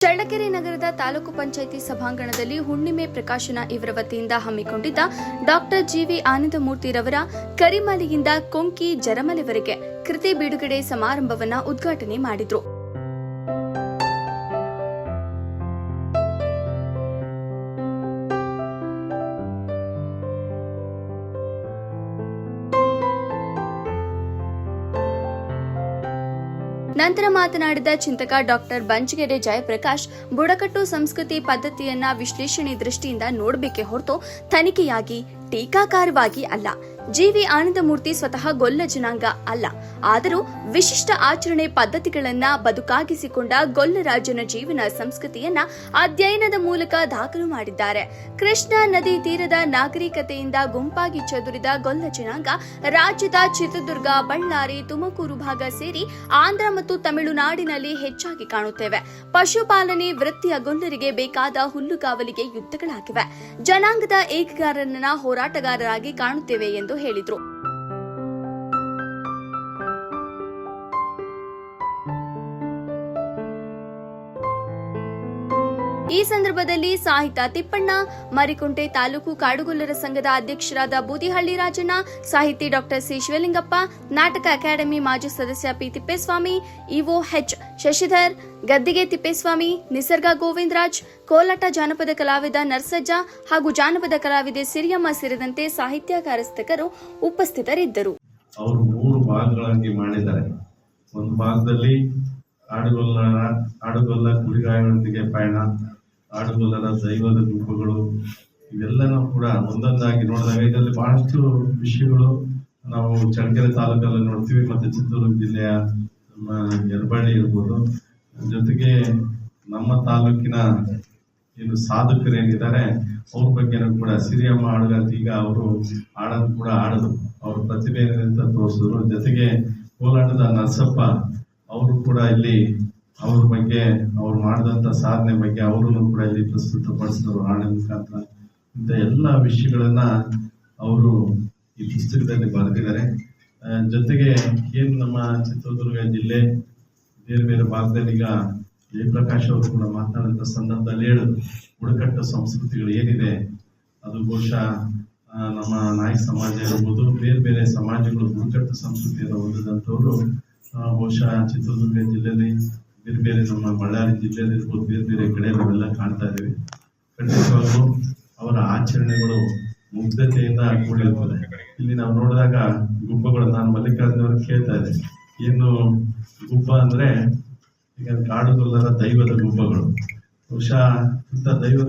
ಚಳ್ಳಕೆರೆ ನಗರದ ತಾಲೂಕು ಪಂಚಾಯಿತಿ ಸಭಾಂಗಣದಲ್ಲಿ ಹುಣ್ಣಿಮೆ ಪ್ರಕಾಶನ ಇವರ ವತಿಯಿಂದ ಹಮ್ಮಿಕೊಂಡಿದ್ದ ಡಾಕ್ಟರ್ ಜಿವಿ ಆನಂದಮೂರ್ತಿರವರ ಕರಿಮಲೆಯಿಂದ ಕೊಂಕಿ ಜರಮಲೆವರೆಗೆ ಕೃತಿ ಬಿಡುಗಡೆ ಸಮಾರಂಭವನ್ನು ಉದ್ಘಾಟನೆ ಮಾಡಿದರು. ನಂತರ ಮಾತನಾಡಿದ ಚಿಂತಕ ಡಾಕ್ಟರ್ ಬಂಚಗೆರೆ ಜಯಪ್ರಕಾಶ್, ಬುಡಕಟ್ಟು ಸಂಸ್ಕೃತಿ ಪದ್ಧತಿಯನ್ನ ವಿಶ್ಲೇಷಣೆ ದೃಷ್ಟಿಯಿಂದ ನೋಡಬೇಕೆ ಹೊರತು ತನಿಖೆಯಾಗಿ ಟೀಕಾಕಾರವಾಗಿ ಅಲ್ಲ. ಜಿವಿ ಆನಂದಮೂರ್ತಿ ಸ್ವತಃ ಗೊಲ್ಲ ಜನಾಂಗ ಅಲ್ಲ, ಆದರೂ ವಿಶಿಷ್ಟ ಆಚರಣೆ ಪದ್ಧತಿಗಳನ್ನ ಬದುಕಾಗಿಸಿಕೊಂಡ ಗೊಲ್ಲರಾಜನ ಜೀವನ ಸಂಸ್ಕೃತಿಯನ್ನ ಅಧ್ಯಯನದ ಮೂಲಕ ದಾಖಲು ಮಾಡಿದ್ದಾರೆ. ಕೃಷ್ಣಾ ನದಿ ತೀರದ ನಾಗರಿಕತೆಯಿಂದ ಗುಂಪಾಗಿ ಚದುರಿದ ಗೊಲ್ಲ ಜನಾಂಗ ರಾಜ್ಯದ ಚಿತ್ರದುರ್ಗ, ಬಳ್ಳಾರಿ, ತುಮಕೂರು ಭಾಗ ಸೇರಿ ಆಂಧ್ರ ಮತ್ತು ತಮಿಳುನಾಡಿನಲ್ಲಿ ಹೆಚ್ಚಾಗಿ ಕಾಣುತ್ತೇವೆ. ಪಶುಪಾಲನೆ ವೃತ್ತಿಯ ಗೊಲ್ಲರಿಗೆ ಬೇಕಾದ ಹುಲ್ಲುಗಾವಲಿಗೆ ಯುದ್ಧಗಳಾಗಿವೆ. ಜನಾಂಗದ ಏಕಗಾರರನ್ನ ಹೋರಾಟಗಾರರಾಗಿ ಕಾಣುತ್ತೇವೆ ಎಂದು ಹೇಳಿದರು. ಈ ಸಂದರ್ಭದಲ್ಲಿ ಸಾಹಿತ್ಯ ತಿಪ್ಪಣ್ಣ, ಮರಿಕುಂಟೆ ತಾಲೂಕು ಕಾಡುಗೊಲ್ಲರ ಸಂಘದ ಅಧ್ಯಕ್ಷರಾದ ಬೂದಿಹಳ್ಳಿ ರಾಜಣ್ಣ, ಸಾಹಿತಿ ಡಾಕ್ಟರ್ ಸಿ ಶಿವಲಿಂಗಪ್ಪ, ನಾಟಕ ಅಕಾಡೆಮಿ ಮಾಜಿ ಸದಸ್ಯ P Thippeswamy, EO H Shashidhar, ಗದ್ದಿಗೆ ತಿಪ್ಪೇಸ್ವಾಮಿ, ನಿಸರ್ಗ ಗೋವಿಂದರಾಜ್, ಕೋಲಾಟ ಜಾನಪದ ಕಲಾವಿದ ನರಸಜ್ಜ ಹಾಗೂ ಜಾನಪದ ಕಲಾವಿದೆ ಸಿರಿಯಮ್ಮ ಸೇರಿದಂತೆ ಸಾಹಿತ್ಯಕಾರಸ್ತಕರು ಉಪಸ್ಥಿತರಿದ್ದರು. ಅವರು 3 ಭಾಗಗಳಾಗಿ ಮಾಡಿದ್ದಾರೆ. ಒಂದು ಭಾಗದಲ್ಲಿ ಆಡುಗೊಲ್ಲ ಕುರಿಗಾಯನೊಂದಿಗೆ ಪಯಣ, ಆಡುಗೊಲ್ಲರ ದೈವದ ಗುಂಪುಗಳು, ಇವೆಲ್ಲನೂ ಕೂಡ ಒಂದೊಂದಾಗಿ ನೋಡಿದಾಗ ಇದರಲ್ಲಿ ಬಹಳಷ್ಟು ವಿಷಯಗಳು ನಾವು ಚಳ್ಳಕೆರೆ ತಾಲೂಕಲ್ಲಿ ನೋಡ್ತೀವಿ, ಮತ್ತೆ ಚಿತ್ರದುರ್ಗ ಜಿಲ್ಲೆಯ ನಮ್ಮ ಯರಬಳ್ಳಿ ಇರ್ಬೋದು, ಜೊತೆಗೆ ನಮ್ಮ ತಾಲೂಕಿನ ಏನು ಸಾಧಕರೇನಿದ್ದಾರೆ ಅವ್ರ ಬಗ್ಗೆನೂ ಕೂಡ ಸಿರಿಯಮ್ಮ ಹಾಡುಗಾರ್ತಿ, ಈಗ ಅವರು ಹಾಡೋದು ಕೂಡ ಆಡೋದು, ಅವ್ರ ಪ್ರತಿಭೆ ಏನಿದೆ ತೋರಿಸಿದ್ರು. ಜೊತೆಗೆ ಕೋಲಾಟದ ನರಸಪ್ಪ ಅವರು ಕೂಡ ಇಲ್ಲಿ ಅವ್ರ ಬಗ್ಗೆ ಅವ್ರು ಮಾಡಿದಂಥ ಸಾಧನೆ ಬಗ್ಗೆ ಅವರನ್ನು ಕೂಡ ಇಲ್ಲಿ ಪ್ರಸ್ತುತಪಡಿಸಿದ್ರು ಹಾಡಿನ ಮುಖಾಂತರ. ಇಂಥ ಎಲ್ಲ ವಿಷಯಗಳನ್ನ ಅವರು ಈ ಪುಸ್ತಕದಲ್ಲಿ ಬರೆದಿದ್ದಾರೆ. ಜೊತೆಗೆ ಏನು ನಮ್ಮ ಚಿತ್ರದುರ್ಗ ಜಿಲ್ಲೆ ಬೇರೆ ಬೇರೆ ಭಾಗದಲ್ಲಿ ಈಗ ಜಯಪ್ರಕಾಶ್ ಅವರು ಕೂಡ ಮಾತನಾಡಿದ ಸಂದರ್ಭದಲ್ಲಿ ಹೇಳಿದ್ರು, ಬುಡಕಟ್ಟು ಸಂಸ್ಕೃತಿಗಳು ಏನಿದೆ ಅದು ಬಹುಶಃ ನಮ್ಮ ನಾಯಕ ಸಮಾಜ ಇರ್ಬೋದು, ಬೇರೆ ಬೇರೆ ಸಮಾಜಗಳು ಬುಡಕಟ್ಟು ಸಂಸ್ಕೃತಿಯನ್ನು ಹೊಂದಿದಂಥವ್ರು ಬಹುಶಃ ಚಿತ್ರದುರ್ಗ ಜಿಲ್ಲೆಯಲ್ಲಿ ಬೇರೆ ಬೇರೆ ನಮ್ಮ ಬಳ್ಳಾರಿ ಜಿಲ್ಲೆಯಲ್ಲಿ ಇರ್ಬೋದು, ಬೇರೆ ಬೇರೆ ಕಡೆ ನಾವೆಲ್ಲ ಕಾಣ್ತಾ ಇದ್ದೀವಿ. ಖಂಡಿತವಾಗ್ಲೂ ಅವರ ಆಚರಣೆಗಳು ಮುಗ್ಧತೆಯಿಂದ ಕೂಡಿರುತ್ತದೆ. ಇಲ್ಲಿ ನಾವು ನೋಡಿದಾಗ ಗುಂಪುಗಳು, ನಾನು ಮಲ್ಲಿಕಾರ್ಜುನ ಕೇಳ್ತಾ ಇದ್ದೆ, ಏನು ಗುಂಪ ಅಂದ್ರೆ ಈಗ ಕಾಡುಗೊಲ್ಲರ ದೈವದ ಗುಂಪಗಳು, ಬಹುಶಃ ಇಂಥ ದೈವದ